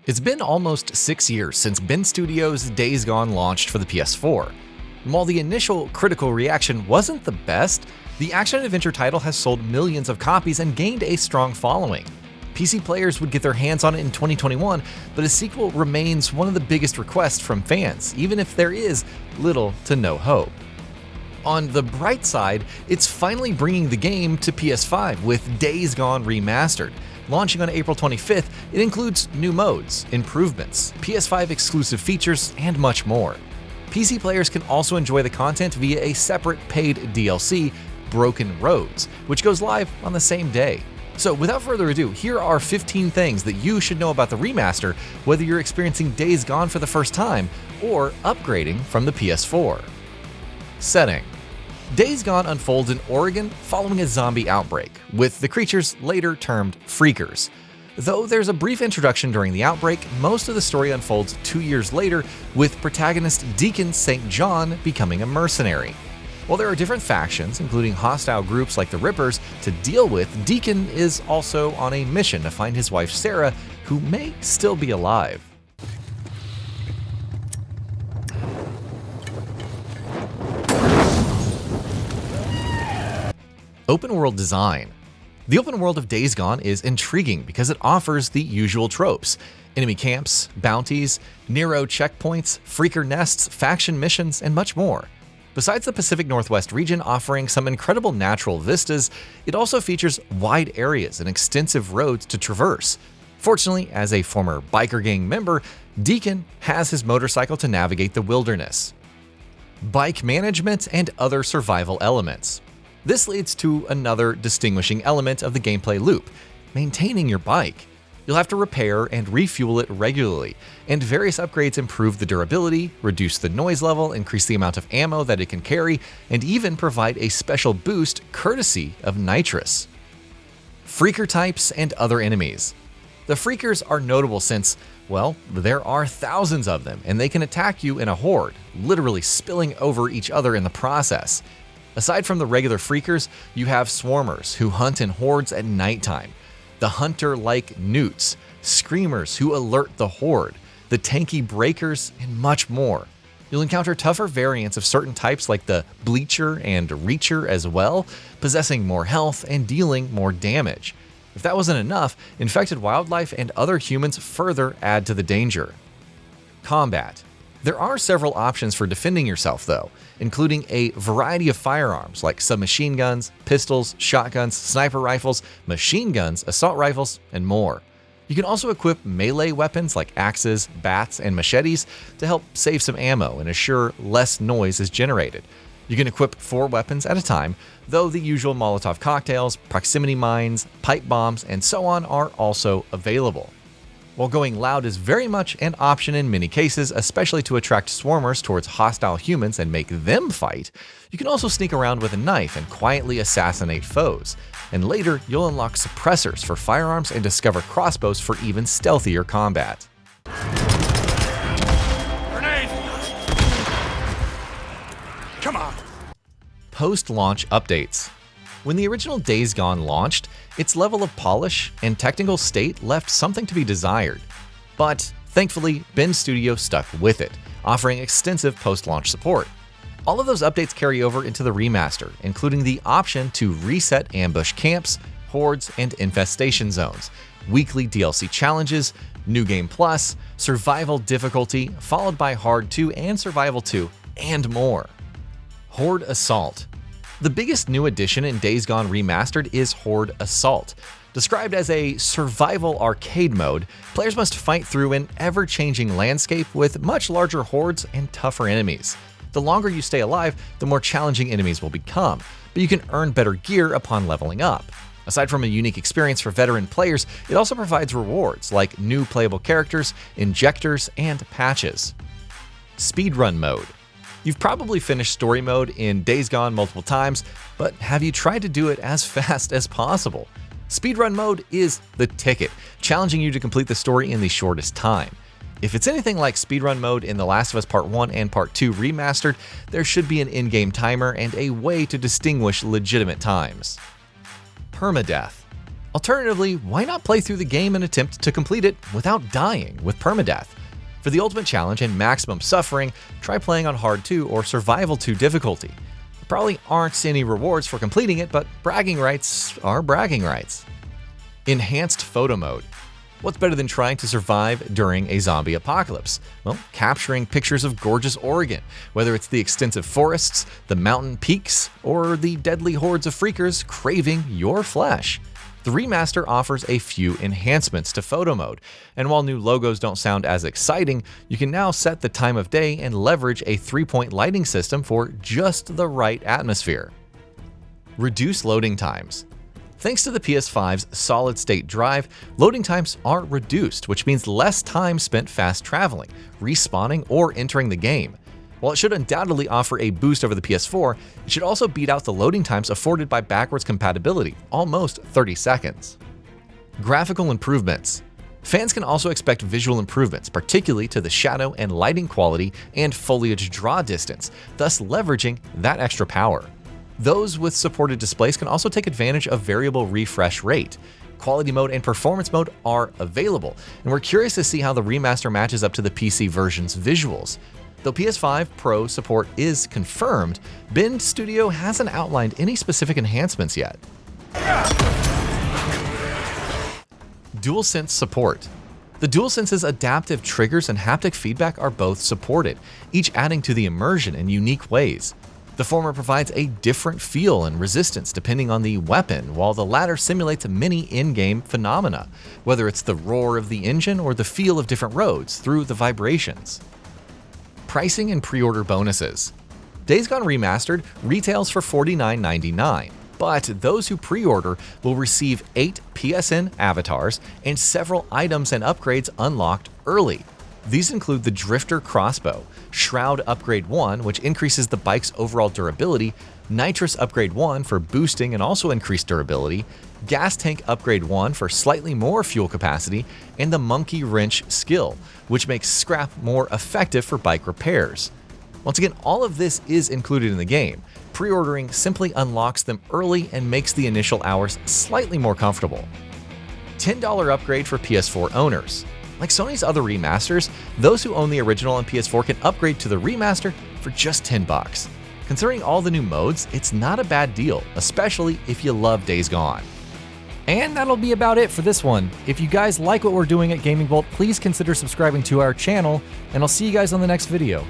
It's been almost 6 years since Ben Studios' Days Gone launched for the PS4. And while the initial critical reaction wasn't the best, the action-adventure title has sold millions of copies and gained a strong following. PC players would get their hands on it in 2021, but a sequel remains one of the biggest requests from fans, even if there is little to no hope. On the bright side, it's finally bringing the game to PS5 with Days Gone Remastered. Launching on April 25th, it includes new modes, improvements, PS5 exclusive features, and much more. PC players can also enjoy the content via a separate paid DLC, Broken Roads, which goes live on the same day. So without further ado, here are 15 things that you should know about the remaster, whether you're experiencing Days Gone for the first time or upgrading from the PS4. Setting. Days Gone unfolds in Oregon following a zombie outbreak, with the creatures later termed Freakers. Though there's a brief introduction during the outbreak, most of the story unfolds 2 years later, with protagonist Deacon St. John becoming a mercenary. While there are different factions, including hostile groups like the Rippers, to deal with, Deacon is also on a mission to find his wife Sarah, who may still be alive. Open world design. The open world of Days Gone is intriguing because it offers the usual tropes: enemy camps, bounties, narrow checkpoints, freaker nests, faction missions, and much more. Besides the Pacific Northwest region offering some incredible natural vistas, it also features wide areas and extensive roads to traverse. Fortunately, as a former biker gang member, Deacon has his motorcycle to navigate the wilderness. Bike management and other survival elements. This leads to another distinguishing element of the gameplay loop: maintaining your bike. You'll have to repair and refuel it regularly, and various upgrades improve the durability, reduce the noise level, increase the amount of ammo that it can carry, and even provide a special boost courtesy of nitrous. Freaker types and other enemies. The Freakers are notable since, well, there are thousands of them, and they can attack you in a horde, literally spilling over each other in the process. Aside from the regular Freakers, you have Swarmers, who hunt in hordes at nighttime, the Hunter-like Newts, Screamers who alert the Horde, the tanky Breakers, and much more. You'll encounter tougher variants of certain types like the Bleacher and Reacher as well, possessing more health and dealing more damage. If that wasn't enough, infected wildlife and other humans further add to the danger. Combat. There are several options for defending yourself though, including a variety of firearms like submachine guns, pistols, shotguns, sniper rifles, machine guns, assault rifles, and more. You can also equip melee weapons like axes, bats, and machetes to help save some ammo and assure less noise is generated. You can equip 4 weapons at a time, though the usual Molotov cocktails, proximity mines, pipe bombs, and so on are also available. While going loud is very much an option in many cases, especially to attract swarmers towards hostile humans and make them fight, you can also sneak around with a knife and quietly assassinate foes. And later, you'll unlock suppressors for firearms and discover crossbows for even stealthier combat. Grenade! Come on! Post-launch updates. When the original Days Gone launched, its level of polish and technical state left something to be desired. But thankfully, Ben Studio stuck with it, offering extensive post-launch support. All of those updates carry over into the remaster, including the option to reset ambush camps, hordes, and infestation zones, weekly DLC challenges, New Game Plus, survival difficulty, followed by Hard 2 and Survival 2, and more. Horde Assault. The biggest new addition in Days Gone Remastered is Horde Assault. Described as a survival arcade mode, players must fight through an ever-changing landscape with much larger hordes and tougher enemies. The longer you stay alive, the more challenging enemies will become, but you can earn better gear upon leveling up. Aside from a unique experience for veteran players, it also provides rewards like new playable characters, injectors, and patches. Speedrun mode. You've probably finished story mode in Days Gone multiple times, but have you tried to do it as fast as possible? Speedrun mode is the ticket, challenging you to complete the story in the shortest time. If it's anything like speedrun mode in The Last of Us Part 1 and Part 2 Remastered, there should be an in-game timer and a way to distinguish legitimate times. Permadeath. Alternatively, why not play through the game and attempt to complete it without dying with permadeath? For the ultimate challenge and maximum suffering, try playing on Hard 2 or Survival 2 difficulty. There probably aren't any rewards for completing it, but bragging rights are bragging rights. Enhanced photo mode. What's better than trying to survive during a zombie apocalypse? Well, capturing pictures of gorgeous Oregon, whether it's the extensive forests, the mountain peaks, or the deadly hordes of freakers craving your flesh. The remaster offers a few enhancements to photo mode, and while new logos don't sound as exciting, you can now set the time of day and leverage a 3-point lighting system for just the right atmosphere. Reduce loading times. Thanks to the PS5's solid-state drive, loading times are reduced, which means less time spent fast traveling, respawning, or entering the game. While it should undoubtedly offer a boost over the PS4, it should also beat out the loading times afforded by backwards compatibility, almost 30 seconds. Graphical improvements. Fans can also expect visual improvements, particularly to the shadow and lighting quality and foliage draw distance, thus leveraging that extra power. Those with supported displays can also take advantage of variable refresh rate. Quality mode and performance mode are available, and we're curious to see how the remaster matches up to the PC version's visuals. Though PS5 Pro support is confirmed, Bend Studio hasn't outlined any specific enhancements yet. DualSense support. The DualSense's adaptive triggers and haptic feedback are both supported, each adding to the immersion in unique ways. The former provides a different feel and resistance depending on the weapon, while the latter simulates many in-game phenomena, whether it's the roar of the engine or the feel of different roads through the vibrations. Pricing and pre-order bonuses. Days Gone Remastered retails for $49.99, but those who pre-order will receive 8 PSN avatars and several items and upgrades unlocked early. These include the Drifter Crossbow, Shroud Upgrade 1, which increases the bike's overall durability, Nitrous Upgrade 1 for boosting and also increased durability, Gas Tank Upgrade 1 for slightly more fuel capacity, and the Monkey Wrench skill, which makes scrap more effective for bike repairs. Once again, all of this is included in the game. Pre-ordering simply unlocks them early and makes the initial hours slightly more comfortable. $10 upgrade for PS4 owners. Like Sony's other remasters, those who own the original on PS4 can upgrade to the remaster for just $10. Considering all the new modes, it's not a bad deal, especially if you love Days Gone. And that'll be about it for this one. If you guys like what we're doing at GamingBolt, please consider subscribing to our channel, and I'll see you guys on the next video.